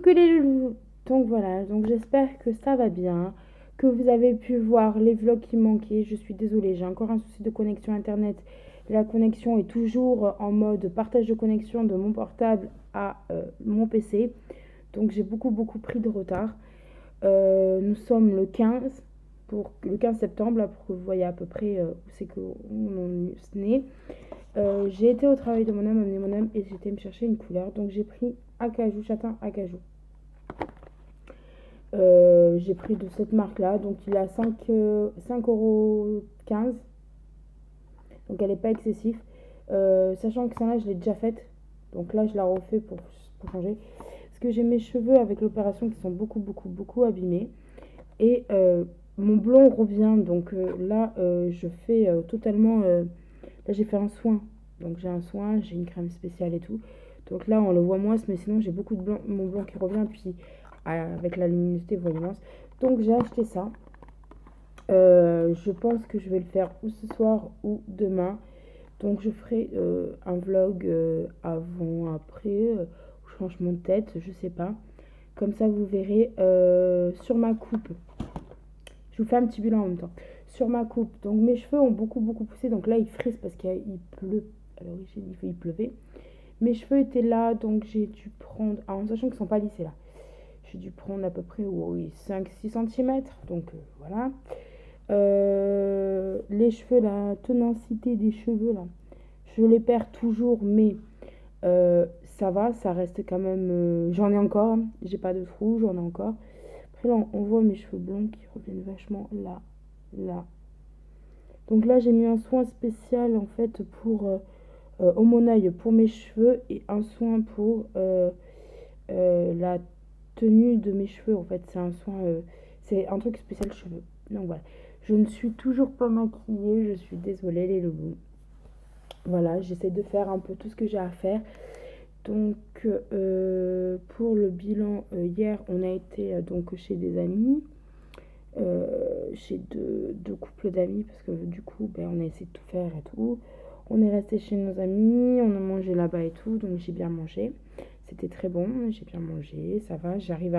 Coucou les loulous. Donc voilà, donc j'espère que ça va bien, que vous avez pu voir les vlogs qui manquaient. Je suis désolée, j'ai encore un souci de connexion internet. La connexion est toujours en mode partage de connexion de mon portable à mon PC. Donc j'ai beaucoup pris de retard. Nous sommes le 15 pour le 15 septembre, là, pour que vous voyez à peu près où c'est qu'on en est. J'ai été au travail de mon âme, amener mon âme et j'ai été me chercher une couleur. Donc j'ai pris acajou, châtain acajou. J'ai pris de cette marque là, donc il est à 5,15 €, donc elle n'est pas excessive. Sachant que celle-là je l'ai déjà faite, donc là je la refais pour changer. Parce que j'ai mes cheveux avec l'opération qui sont beaucoup abîmés. Et mon blond revient, donc là je fais totalement. Là j'ai fait un soin, donc j'ai un soin, j'ai une crème spéciale et tout. Donc là on le voit moins, mais sinon j'ai beaucoup de blanc, mon blanc qui revient, puis avec la luminosité vous voyez moins. Donc j'ai acheté ça. Je pense que je vais le faire ou ce soir ou demain. Donc je ferai un vlog avant, après, changement de tête, je sais pas. Comme ça vous verrez sur ma coupe. Je vous fais un petit bilan en même temps. Sur ma coupe, donc mes cheveux ont beaucoup poussé. Donc là, ils frisent parce qu'il pleut. À l'origine, il pleuvait. Mes cheveux étaient là, donc j'ai dû prendre. En sachant qu'ils ne sont pas lissés là. J'ai dû prendre à peu près 5-6 cm. Donc voilà. Les cheveux, la ténacité des cheveux là. Je les perds toujours, mais ça va, ça reste quand même. J'en ai encore. J'ai pas de trous, j'en ai encore. Après là, on voit mes cheveux blonds qui reviennent vachement là. Donc là, j'ai mis un soin spécial en fait pour au mon œil pour mes cheveux et un soin pour la tenue de mes cheveux. En fait, c'est un soin, c'est un truc spécial cheveux. Donc voilà. Je ne suis toujours pas maquillée, je suis désolée les loulous. Voilà, j'essaie de faire un peu tout ce que j'ai à faire. Donc pour le bilan, hier, on a été donc chez des amis. Chez deux couples d'amis parce que du coup on a essayé de tout faire et tout. On est resté chez nos amis, on a mangé là-bas et tout, donc j'ai bien mangé. C'était très bon, j'ai bien mangé, ça va. J'arrive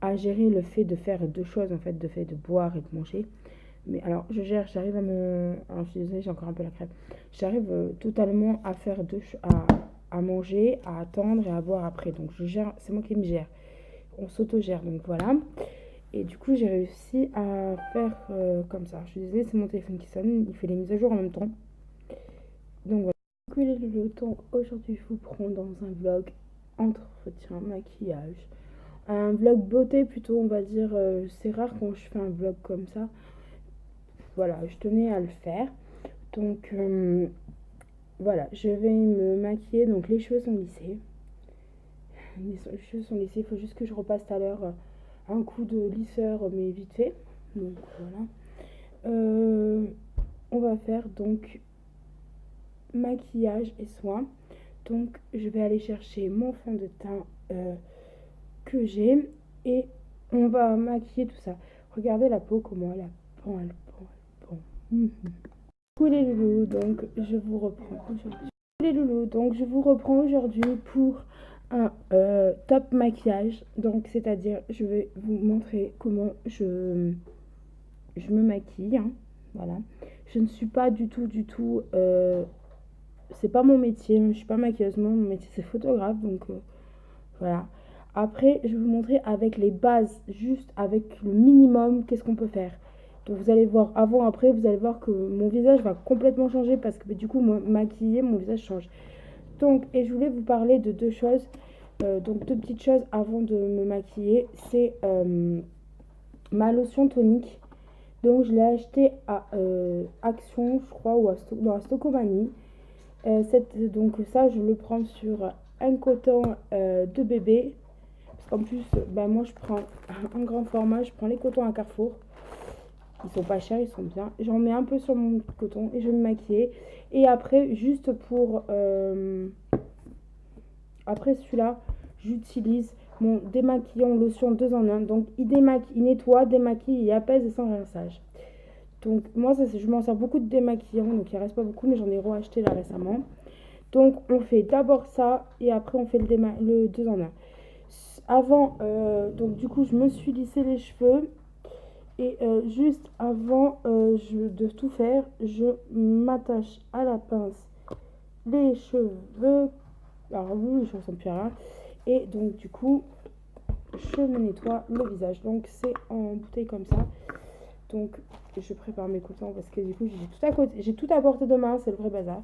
à gérer le fait de faire deux choses en fait, de fait de boire et de manger. Mais alors j'arrive à me... Alors je suis désolée, j'ai encore un peu la crème. J'arrive totalement à faire à manger, à attendre et à boire après. Donc je gère, c'est moi qui me gère. On s'auto-gère, donc voilà. Et du coup, j'ai réussi à faire comme ça. Je suis désolée, c'est mon téléphone qui sonne. Il fait les mises à jour en même temps. Donc voilà. Coucou les loulous. Donc aujourd'hui, je vous prends dans un vlog entretien, maquillage. Un vlog beauté plutôt, on va dire. C'est rare quand je fais un vlog comme ça. Voilà, je tenais à le faire. Donc voilà, je vais me maquiller. Donc les cheveux sont lissés. Les cheveux sont lissés. Il faut juste que je repasse tout à l'heure un coup de lisseur, mais vite fait. Donc voilà. On va faire donc maquillage et soins. Donc je vais aller chercher mon fond de teint que j'ai et on va maquiller tout ça. Regardez la peau, comment elle pend, elle pend. Coucou les loulous, donc je vous reprends aujourd'hui. Les loulous, donc je vous reprends aujourd'hui pour un top maquillage. Donc c'est-à-dire je vais vous montrer comment je me maquille, hein. Voilà. Je ne suis pas du tout c'est pas mon métier, je suis pas maquilleuse, mon métier c'est photographe, donc voilà. Après, je vais vous montrer avec les bases, juste avec le minimum, qu'est-ce qu'on peut faire. Donc vous allez voir avant, après, vous allez voir que mon visage va complètement changer parce que du coup, moi, maquillée, mon visage change. Donc, et je voulais vous parler de deux choses, donc deux petites choses avant de me maquiller. C'est ma lotion tonique. Donc je l'ai acheté à Action, je crois, ou dans la Stocomanie. Donc ça, je le prends sur un coton de bébé. Parce qu'en plus, moi, je prends un grand format. Je prends les cotons à Carrefour. Ils sont pas chers, ils sont bien. J'en mets un peu sur mon coton et je vais me maquiller. Et après, juste pour... après celui-là, j'utilise mon démaquillant lotion 2 en 1. Donc, il nettoie, démaquille et apaise et sans rinçage. Donc moi je m'en sers beaucoup de démaquillant, donc il reste pas beaucoup, mais j'en ai re-acheté là récemment. Donc on fait d'abord ça et après on fait le 2 en 1. avant, donc du coup, je me suis lissé les cheveux. Et juste avant de tout faire, je m'attache à la pince les cheveux. Alors oui, je ressemble plus à rien. Et donc du coup, je me nettoie le visage. Donc c'est en bouteille comme ça. Donc je prépare mes cotons parce que du coup j'ai tout à côté, j'ai tout à portée de main, c'est le vrai bazar.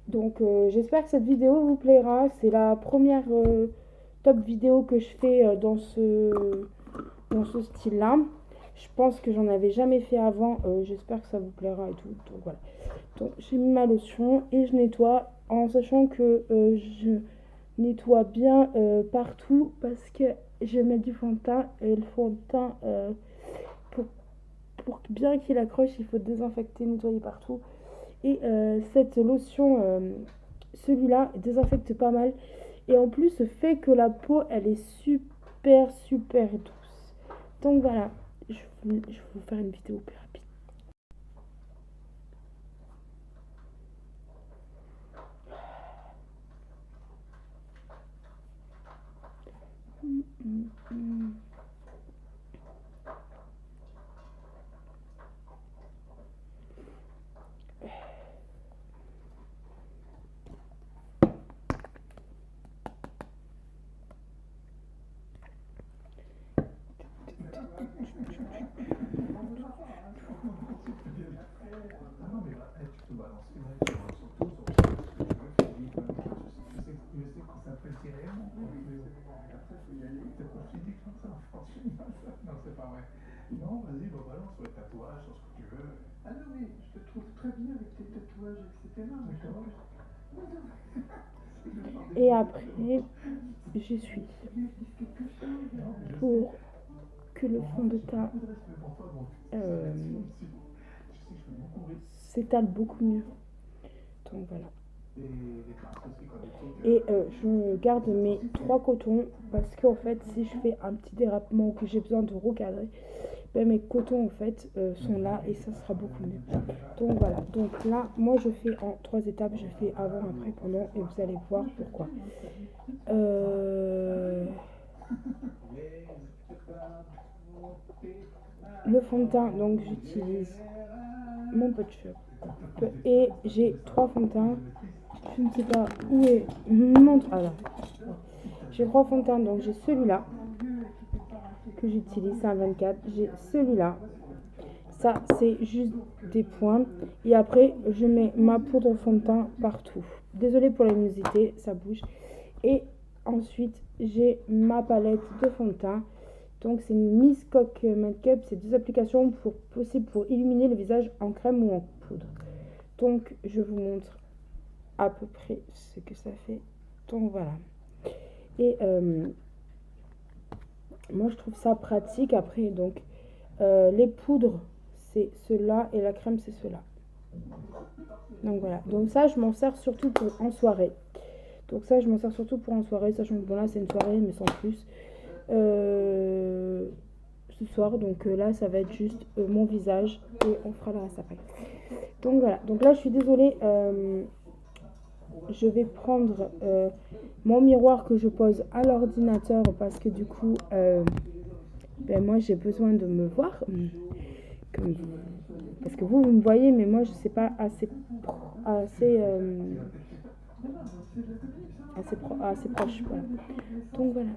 Donc j'espère que cette vidéo vous plaira. C'est la première top vidéo que je fais dans ce style-là. Je pense que j'en avais jamais fait avant. J'espère que ça vous plaira et tout. Donc voilà. Donc j'ai mis ma lotion et je nettoie en sachant que je nettoie bien partout parce que je mets du fond de teint et le fond de teint pour, pour bien qu'il accroche il faut désinfecter, nettoyer partout. Et cette lotion, celui-là désinfecte pas mal et en plus fait que la peau elle est super douce. Donc voilà, je vais vous faire une vidéo plus rapide. Et après, j'essuie pour que le fond de teint euh, s'étale beaucoup mieux. Donc voilà. Et je garde mes 3 cotons parce qu'en fait, si je fais un petit dérapement ou que j'ai besoin de recadrer, ben mes cotons en fait sont là et ça sera beaucoup mieux. Donc voilà. Donc là, moi je fais en 3 étapes. Je fais avant, après, pendant et vous allez voir pourquoi. Le fond de teint, donc j'utilise mon pot de cheveux et j'ai 3 fonds de teint. Je ne sais pas où est mon... Alors, j'ai 3 fonds de teint, donc j'ai celui-là que j'utilise, c'est un 24. J'ai celui-là. Ça, c'est juste des points. Et après, je mets ma poudre fond de teint partout. Désolée pour la luminosité, ça bouge. Et ensuite, j'ai ma palette de fond de teint. Donc, c'est une Miss Coque Make-up. C'est 2 applications possibles pour illuminer le visage en crème ou en poudre. Donc, je vous montre à peu près ce que ça fait. Donc, voilà. Et moi, je trouve ça pratique. Après, donc, les poudres, c'est ceux-là. Et la crème, c'est ceux-là. Donc, voilà. Donc, ça, je m'en sers surtout pour en soirée. Donc, ça, je m'en sers surtout pour en soirée. Sachant que, bon, là, c'est une soirée, mais sans plus. Ce soir, donc là, ça va être juste mon visage. Et on fera le reste après. Donc, voilà. Donc, là, je suis désolée. Je vais prendre mon miroir que je pose à l'ordinateur parce que du coup, ben moi j'ai besoin de me voir. Comme, parce que vous me voyez, mais moi je sais pas assez proche. Voilà. Donc voilà.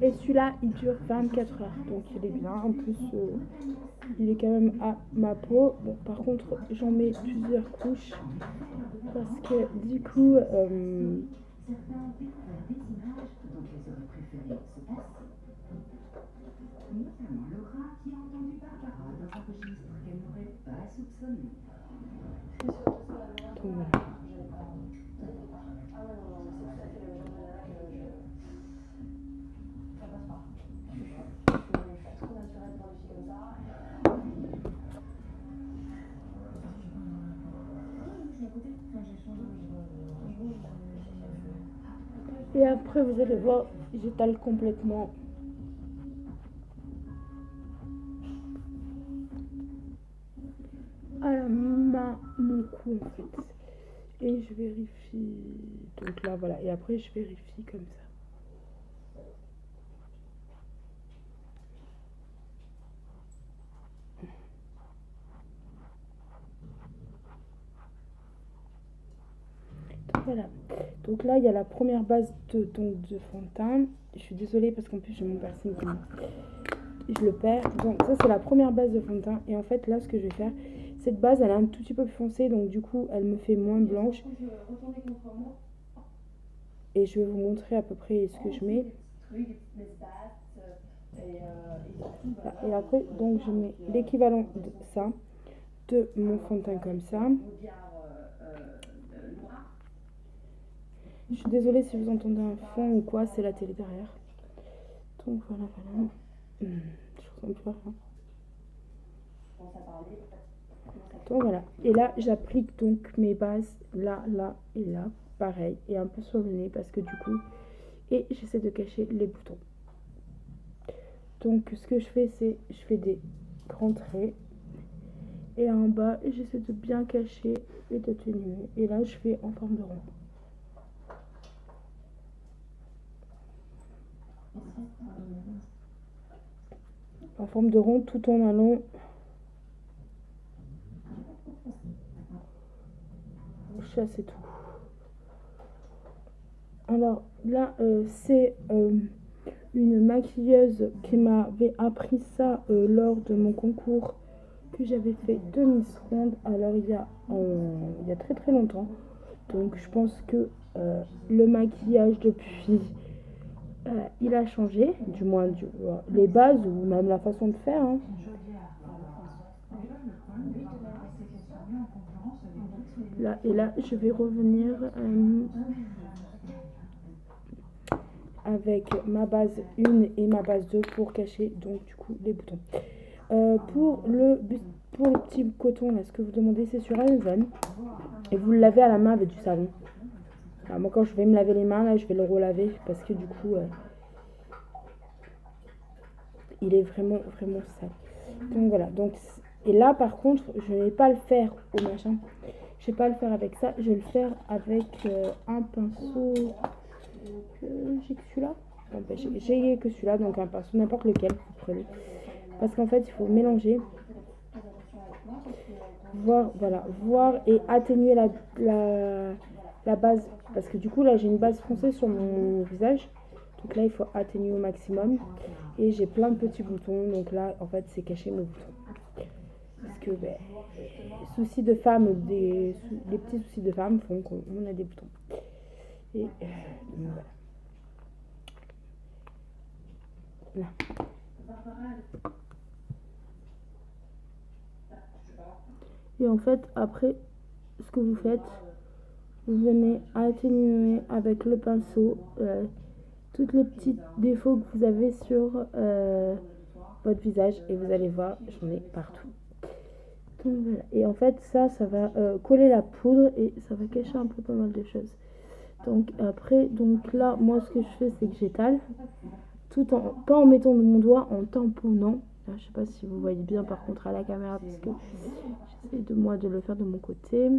Et celui-là, il dure 24 heures. Donc il est bien. En plus, il est quand même à ma peau. Bon, par contre, j'en mets plusieurs couches. Parce que du coup, Donc voilà. Et après, vous allez voir, j'étale complètement. À la main, mon cou en fait. Et je vérifie. Donc là, voilà. Et après, je vérifie comme ça. Voilà. Donc là, il y a la première base de fond de teint. Je suis désolée parce qu'en plus, j'ai mon piercing qui je le perds. Donc ça, c'est la première base de fond de teint. Et en fait, là, ce que je vais faire, cette base, elle est un tout petit peu plus foncée. Donc du coup, elle me fait moins blanche. Et je vais vous montrer à peu près ce que je mets. Et après, donc, je mets l'équivalent de ça, de mon fond de teint comme ça. Je suis désolée si vous entendez un fond ou quoi, c'est la télé derrière. Donc voilà, voilà. Je ressens plus rien. Donc voilà. Et là, j'applique donc mes bases là, là et là. Pareil. Et un peu sur le nez parce que du coup... Et j'essaie de cacher les boutons. Donc ce que je fais, c'est... Je fais des grands traits. Et en bas, j'essaie de bien cacher et d'atténuer. Et là, je fais en forme de rond. En forme de rond tout en allant chasser tout. Alors là, c'est une maquilleuse qui m'avait appris ça lors de mon concours que j'avais fait de Miss Ronde. Alors il y a très très longtemps. Donc je pense que le maquillage depuis, il a changé, du moins les bases ou même la façon de faire. Hein. Là et là, je vais revenir avec ma base 1 et ma base 2 pour cacher donc du coup les boutons. Pour le petit coton, là, ce que vous demandez, c'est sur Amazon. Et vous le lavez à la main avec du savon. Alors moi, quand je vais me laver les mains, là, je vais le relaver parce que du coup, il est vraiment, vraiment sale. Donc voilà. Donc, et là, par contre, je ne vais pas le faire au machin. Je vais pas le faire avec ça. Je vais le faire avec un pinceau. J'ai que celui-là. J'ai que celui-là, donc un pinceau, n'importe lequel vous prenez. Parce qu'en fait, il faut mélanger. Voir et atténuer la base. Parce que du coup, là, j'ai une base foncée sur mon visage. Donc là, il faut atténuer au maximum. Et j'ai plein de petits boutons. Donc là, en fait, c'est cacher mes boutons. Parce que, soucis de femme, les petits soucis de femme font qu'on a des boutons. Et donc voilà. Là. Et en fait, après, ce que vous faites, vous venez atténuer avec le pinceau tous les petits défauts que vous avez sur votre visage. Et vous allez voir, j'en ai partout. Donc voilà. Et en fait, ça va coller la poudre et ça va cacher un peu pas mal de choses. Donc après, donc là, moi, ce que je fais, c'est que j'étale. Pas en mettant mon doigt, en tamponnant. Là, je sais pas si vous voyez bien par contre à la caméra parce que j'essaie de le faire de mon côté.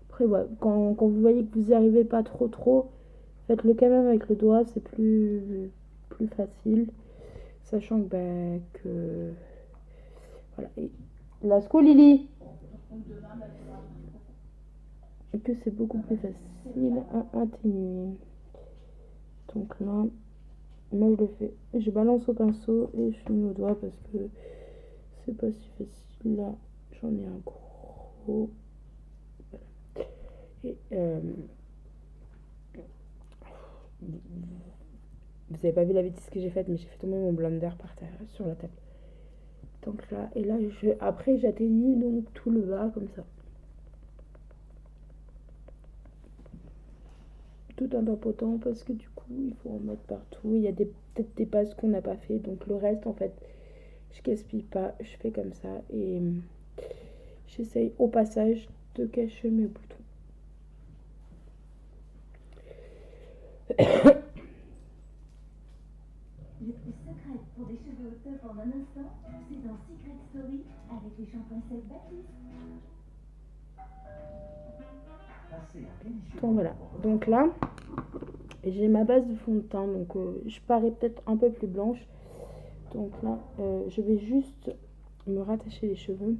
Après, ouais, quand vous voyez que vous n'y arrivez pas trop, faites-le quand même avec le doigt, c'est plus facile. Sachant que voilà. Et la Lily. Et que c'est beaucoup plus facile à atténuer. Donc là, moi je le fais. Je balance au pinceau et je mets au doigt parce que c'est pas si facile. Là, j'en ai un gros. Voilà. Et Vous avez pas vu la bêtise que j'ai faite, mais j'ai fait tomber mon blender par terre sur la table. Donc là, et là, après j'atténue donc tout le bas comme ça. Tout en tapotant parce que du coup, il faut en mettre partout. Il y a peut-être des bases qu'on n'a pas fait, donc le reste, en fait, je gaspille pas. Je fais comme ça et j'essaye au passage de cacher mes boutons. Les plus secrètes pour des cheveux au top en un instant, c'est dans Secret Story avec les shampoings Seth Baptiste. Donc voilà. Donc là, j'ai ma base de fond de teint. Donc je parais peut-être un peu plus blanche. Donc là, je vais juste me rattacher les cheveux.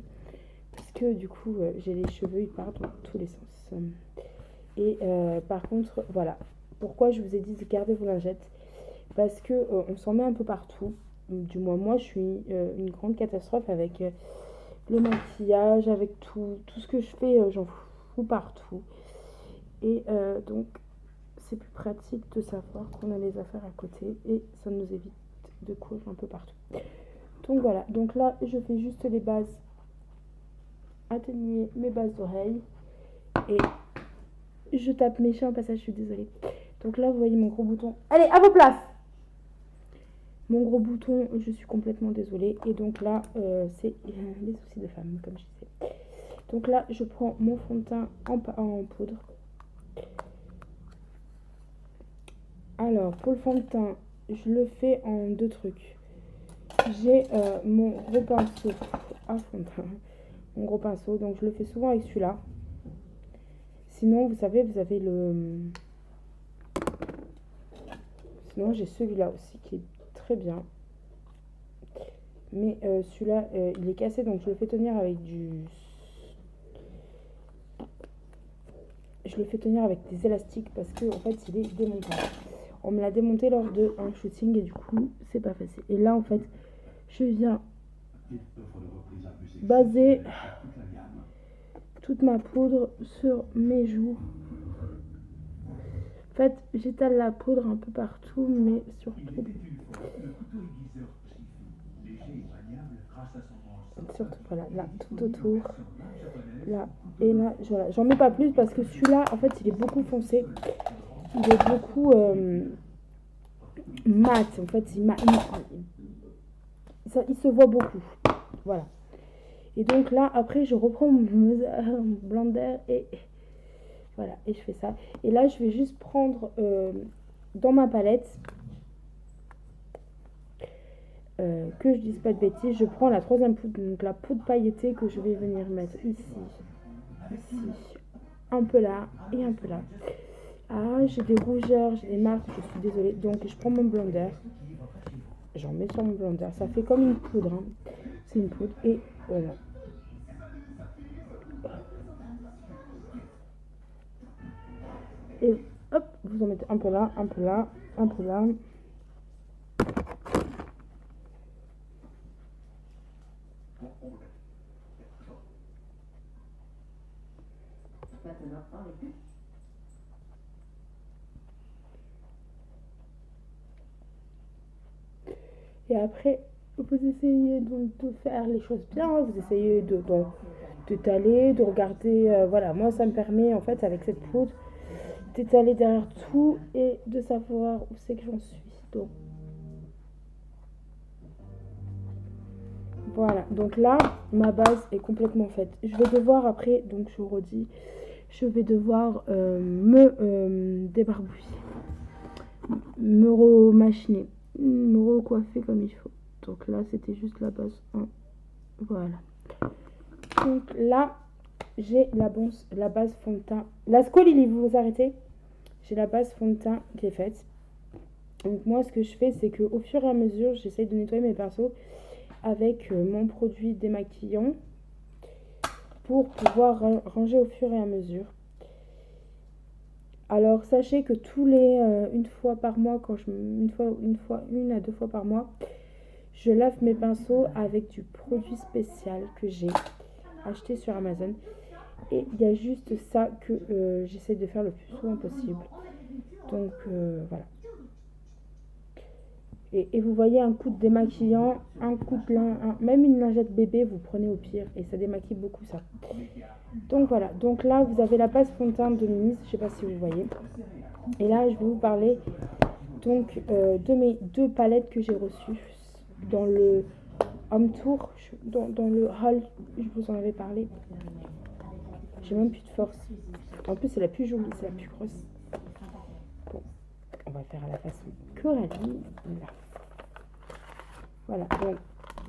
Parce que du coup, j'ai les cheveux, ils partent dans tous les sens. Et par contre, voilà. Pourquoi je vous ai dit de garder vos lingettes? Parce que on s'en met un peu partout. Du moins, moi, je suis une grande catastrophe avec le maquillage, avec tout ce que je fais, j'en fous partout. Et donc, c'est plus pratique de savoir qu'on a les affaires à côté et ça nous évite de courir un peu partout. Donc voilà, donc là, je fais juste les bases, atténuer mes bases d'oreilles et je tape mes chiens au passage, je suis désolée. Donc là, vous voyez mon gros bouton. Allez, à vos places! Mon gros bouton, je suis complètement désolée. Et donc là, c'est les soucis de femme, comme je disais. Donc là, je prends mon fond de teint en poudre. Alors, pour le fond de teint, je le fais en deux trucs. J'ai mon gros pinceau à fond de teint. Mon gros pinceau, donc je le fais souvent avec celui-là. Sinon, vous savez, vous avez le... Sinon, j'ai celui-là aussi qui est très bien. Mais celui-là, il est cassé, donc je le fais tenir avec du... Je le fais tenir avec des élastiques parce que en fait, il est démontable. On me l'a démonté lors d'un shooting et du coup, c'est pas facile. Et là, en fait, je viens baser toute ma poudre sur mes joues. En fait, j'étale la poudre un peu partout, mais surtout voilà, là, tout autour. Là, et là, voilà. J'en mets pas plus parce que celui-là, en fait, il est beaucoup foncé. Il est beaucoup mat. En fait, il se voit beaucoup. Voilà. Et donc là, après, je reprends mon blender et voilà, et je fais ça. Et là, je vais juste prendre dans ma palette, que je dise pas de bêtises, je prends la troisième poudre, donc la poudre pailletée que je vais venir mettre ici, un peu là et un peu là. Ah, j'ai des rougeurs, j'ai des marques, je suis désolée. Donc, je prends mon blender, j'en mets sur mon blender, ça fait comme une poudre, hein. C'est une poudre, et voilà. Et hop, vous en mettez un peu là, un peu là, un peu là. Et après, vous essayez donc de faire les choses bien, vous essayez d'étaler, de regarder, voilà, moi ça me permet en fait avec cette poudre d'étaler derrière tout et de savoir où c'est que j'en suis. Donc voilà, donc là ma base est complètement faite. Je vais devoir après, donc je vous redis, je vais devoir me débarbouiller, me remachiner, me recoiffer comme il faut. Donc là c'était juste la base 1. Voilà. Donc là, j'ai la base fond de teint. La Scolili, vous vous arrêtez? J'ai la base fond de teint qui est faite. Donc moi, ce que je fais, c'est qu'au fur et à mesure, j'essaye de nettoyer mes pinceaux avec mon produit démaquillant pour pouvoir ranger au fur et à mesure. Alors sachez que tous les une fois par mois, une à deux fois par mois, je lave mes pinceaux avec du produit spécial que j'ai acheté sur Amazon. Et il y a juste ça que j'essaie de faire le plus souvent possible. Donc voilà. Et vous voyez, un coup de démaquillant, un coup de même une lingette bébé, vous prenez au pire. Et ça démaquille beaucoup ça. Donc voilà, donc là vous avez la base fond de teint de mise, je sais pas si vous voyez. Et là je vais vous parler donc de mes 2 palettes que j'ai reçues dans le home tour, dans le haul, je vous en avais parlé. J'ai même plus de force. En plus c'est la plus jolie, c'est la plus grosse. Bon, on va faire à la façon Coralie. Là. Voilà, donc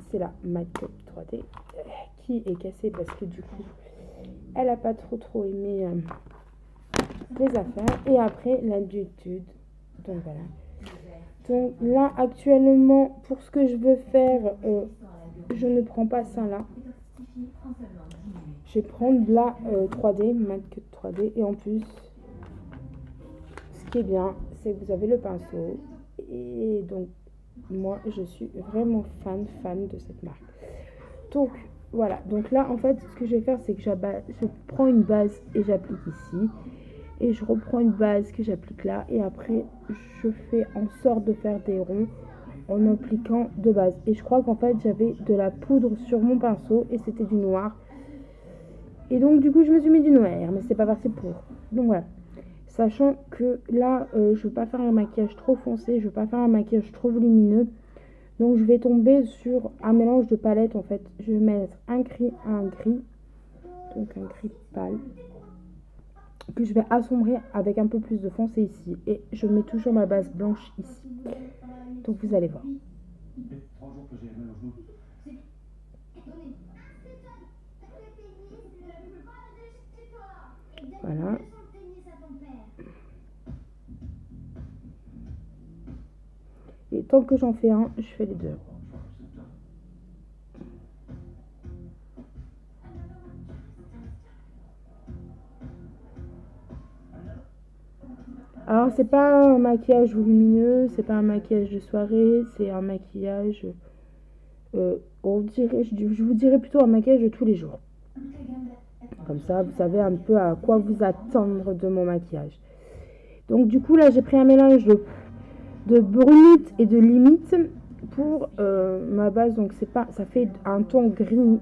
c'est la Makeup 3D qui est cassée parce que du coup elle a pas trop aimé les affaires. Et après la Dude. Donc voilà. Donc là actuellement pour ce que je veux faire, je ne prends pas ça là. Je vais prendre la 3D, Makeup 3D. Et en plus, ce qui est bien, c'est que vous avez le pinceau. Et donc moi je suis vraiment fan de cette marque. Donc voilà, donc là en fait ce que je vais faire c'est que je prends une base et j'applique ici, et je reprends une base que j'applique là, et après je fais en sorte de faire des ronds en appliquant de base. Et je crois qu'en fait j'avais de la poudre sur mon pinceau et c'était du noir, et donc du coup je me suis mis du noir, mais c'est pas parti pour. Donc voilà, sachant que là je veux pas faire un maquillage trop foncé, je veux pas faire un maquillage trop volumineux. Donc je vais tomber sur un mélange de palettes en fait. Je vais mettre un gris, donc un gris pâle, que je vais assombrir avec un peu plus de foncé ici. Et je mets toujours ma base blanche ici. Donc vous allez voir. Voilà. Et tant que j'en fais un, je fais les deux. Alors c'est pas un maquillage volumineux, c'est pas un maquillage de soirée, c'est un maquillage, je vous dirais plutôt un maquillage de tous les jours. Comme ça, vous savez un peu à quoi vous attendre de mon maquillage. Donc du coup là j'ai pris un mélange de brunette et de limite pour ma base. Donc c'est pas, ça fait un ton gris,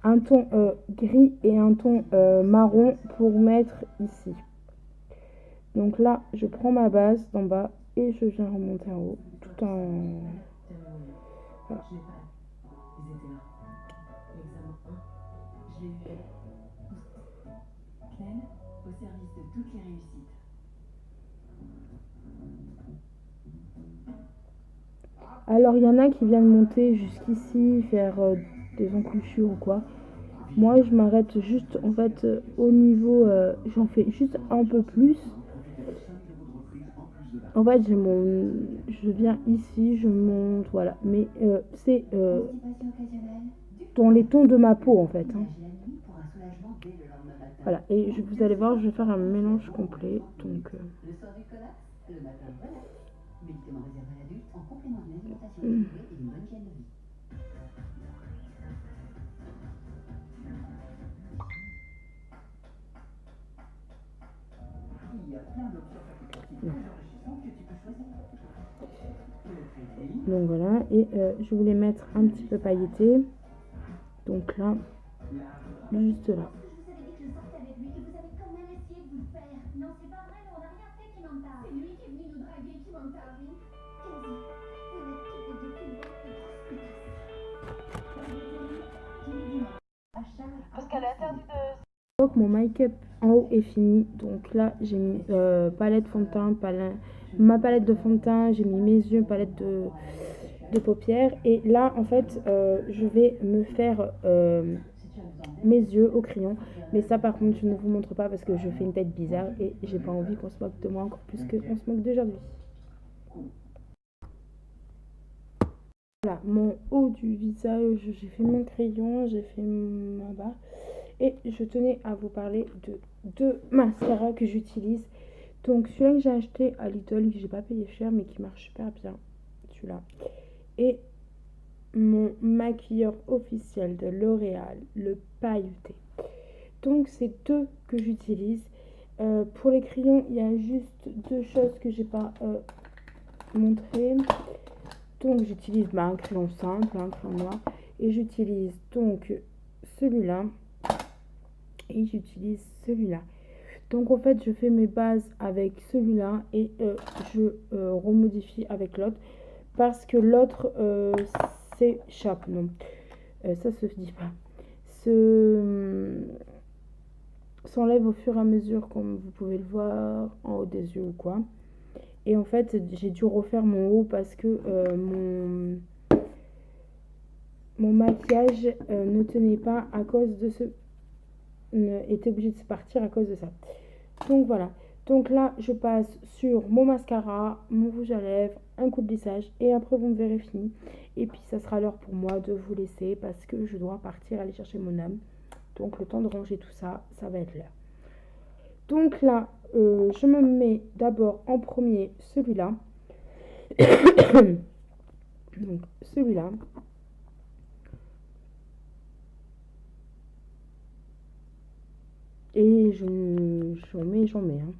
gris et un ton marron pour mettre ici. Donc là je prends ma base d'en bas et je viens remonter en haut tout en voilà. Au service de toutes les réussites. Alors il y en a qui viennent monter jusqu'ici, faire des encoutures ou quoi. Moi je m'arrête juste en fait au niveau, j'en fais juste un peu plus. En fait je viens ici, je monte, voilà. Mais c'est dans les tons de ma peau en fait. Hein. Voilà, et vous allez voir, je vais faire un mélange complet. Donc, donc voilà, et je voulais mettre un petit peu pailleté. Donc là, juste là. Parce qu'elle est interdite de... Donc mon make-up en haut est fini. Donc là j'ai mis palette fond de teint, ma palette de fond de teint, j'ai mis mes yeux, palette de paupières. Et là en fait je vais me faire mes yeux au crayon. Mais ça par contre je ne vous montre pas parce que je fais une tête bizarre et j'ai pas envie qu'on se moque de moi encore plus qu'on se moque d'aujourd'hui. Voilà, mon haut du visage, j'ai fait mon crayon, j'ai fait ma barre. Et je tenais à vous parler de deux mascaras que j'utilise. Donc celui-là que j'ai acheté à Lidl, que j'ai pas payé cher mais qui marche super bien, celui-là. Et mon maquilleur officiel de L'Oréal, le pailleté. Donc c'est deux que j'utilise. Pour les crayons, il y a juste deux choses que j'ai pas montrées. Donc j'utilise un crayon simple, un crayon noir. Et j'utilise donc celui-là. Et j'utilise celui-là. Donc en fait je fais mes bases avec celui-là et je remodifie avec l'autre parce que l'autre s'échappe. Non, ça se dit pas. S'enlève au fur et à mesure comme vous pouvez le voir en haut des yeux ou quoi. Et en fait j'ai dû refaire mon haut parce que mon maquillage ne tenait pas à cause de ce... était obligé de se partir à cause de ça. Donc voilà. Donc là, je passe sur mon mascara, mon rouge à lèvres, un coup de lissage et après vous me verrez fini. Et puis ça sera l'heure pour moi de vous laisser parce que je dois partir aller chercher mon âme. Donc le temps de ranger tout ça, ça va être l'heure. Donc là, je me mets d'abord en premier celui-là. Donc celui-là. Et j'en mets. Hein.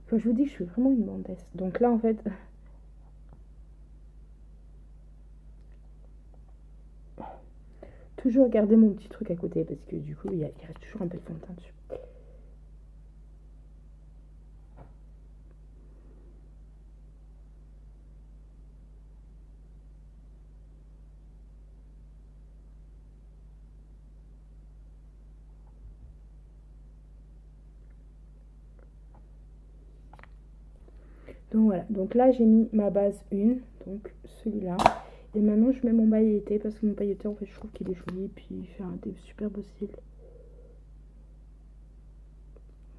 Enfin, je vous dis que je suis vraiment une bandesse. Donc là, en fait... toujours garder mon petit truc à côté parce que du coup, il reste toujours un peu de fond de teint dessus. Donc voilà, donc là j'ai mis ma base 1, donc celui-là. Et maintenant je mets mon pailleté parce que mon pailleté en fait je trouve qu'il est joli et puis il fait des super beaux cils.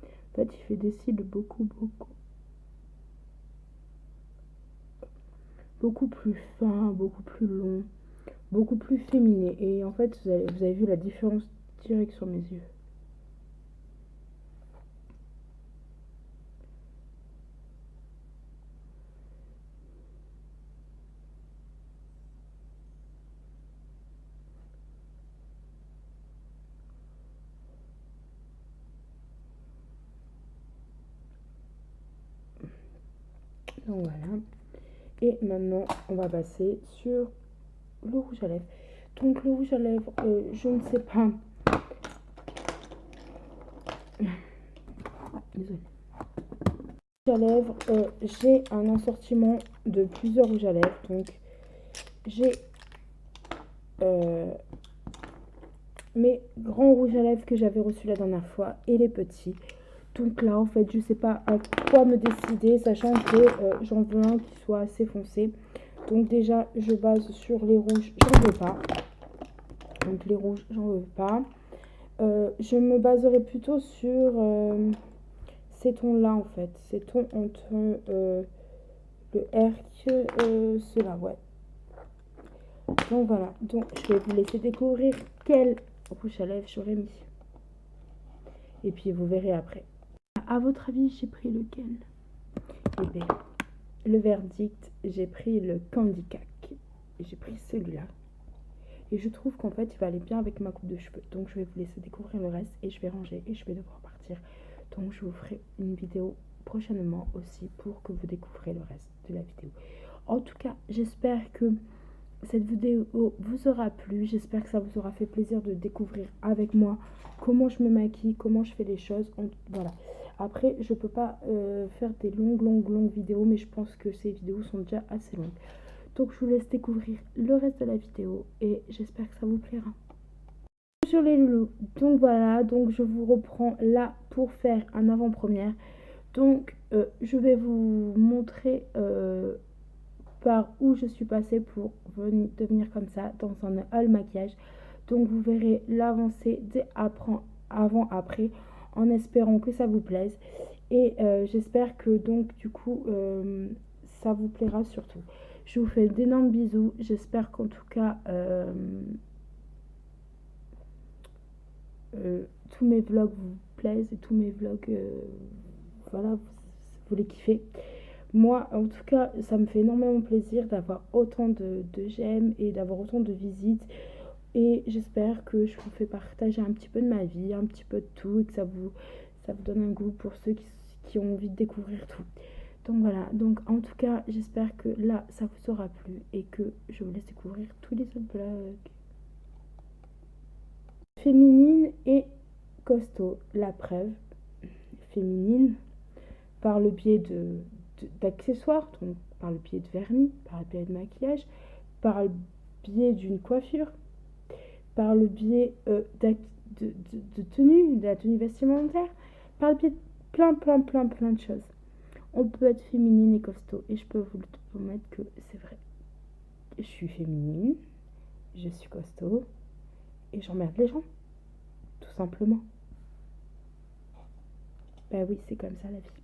En fait il fait des cils beaucoup plus fins, beaucoup plus longs, beaucoup plus féminés. Et en fait vous avez vu la différence directe sur mes yeux. Donc voilà. Et maintenant on va passer sur le rouge à lèvres. Donc le rouge à lèvres, je ne sais pas. Désolée. Rouge à lèvres, j'ai un assortiment de plusieurs rouges à lèvres. Donc j'ai mes grands rouges à lèvres que j'avais reçus la dernière fois et les petits. Donc là en fait je sais pas à quoi me décider, sachant que j'en veux un qui soit assez foncé. Donc déjà je base sur les rouges, j'en veux pas. Donc les rouges j'en veux pas. Je me baserai plutôt sur ces tons là en fait, ces tons entre le R que ceux-là, ouais. Donc voilà, donc je vais vous laisser découvrir quel rouge à lèvres j'aurais mis. Et puis vous verrez après. À votre avis, j'ai pris lequel? Eh bien, le verdict, j'ai pris le Candy Cac. J'ai pris celui-là. Et je trouve qu'en fait, il va aller bien avec ma coupe de cheveux. Donc je vais vous laisser découvrir le reste et je vais ranger et je vais devoir partir. Donc je vous ferai une vidéo prochainement aussi pour que vous découvriez le reste de la vidéo. En tout cas, j'espère que cette vidéo vous aura plu. J'espère que ça vous aura fait plaisir de découvrir avec moi comment je me maquille, comment je fais les choses. Voilà. Après, je peux pas faire des longues vidéos, mais je pense que ces vidéos sont déjà assez longues. Donc, je vous laisse découvrir le reste de la vidéo et j'espère que ça vous plaira. Sur les loulous, donc voilà, donc je vous reprends là pour faire un avant-première. Donc, je vais vous montrer par où je suis passée pour devenir comme ça dans un haul maquillage. Donc vous verrez l'avancée avant après en espérant que ça vous plaise et j'espère que donc du coup ça vous plaira surtout. Je vous fais d'énormes bisous, j'espère qu'en tout cas tous mes vlogs vous plaisent et tous mes vlogs voilà vous les kiffez. Moi, en tout cas, ça me fait énormément plaisir d'avoir autant de j'aime et d'avoir autant de visites. Et j'espère que je vous fais partager un petit peu de ma vie, un petit peu de tout, et que ça vous donne un goût pour ceux qui ont envie de découvrir tout. Donc voilà, donc en tout cas, j'espère que là, ça vous aura plu et que je vous laisse découvrir tous les autres blogs. Féminine et costaud, la preuve. Féminine par le biais d'accessoires, donc par le biais de vernis, par le biais de maquillage, par le biais d'une coiffure, par le biais de tenue, de la tenue vestimentaire, par le biais de plein de choses. On peut être féminine et costaud, et je peux vous le promettre que c'est vrai. Je suis féminine, je suis costaud, et j'emmerde les gens, tout simplement. Bah oui, c'est comme ça la vie.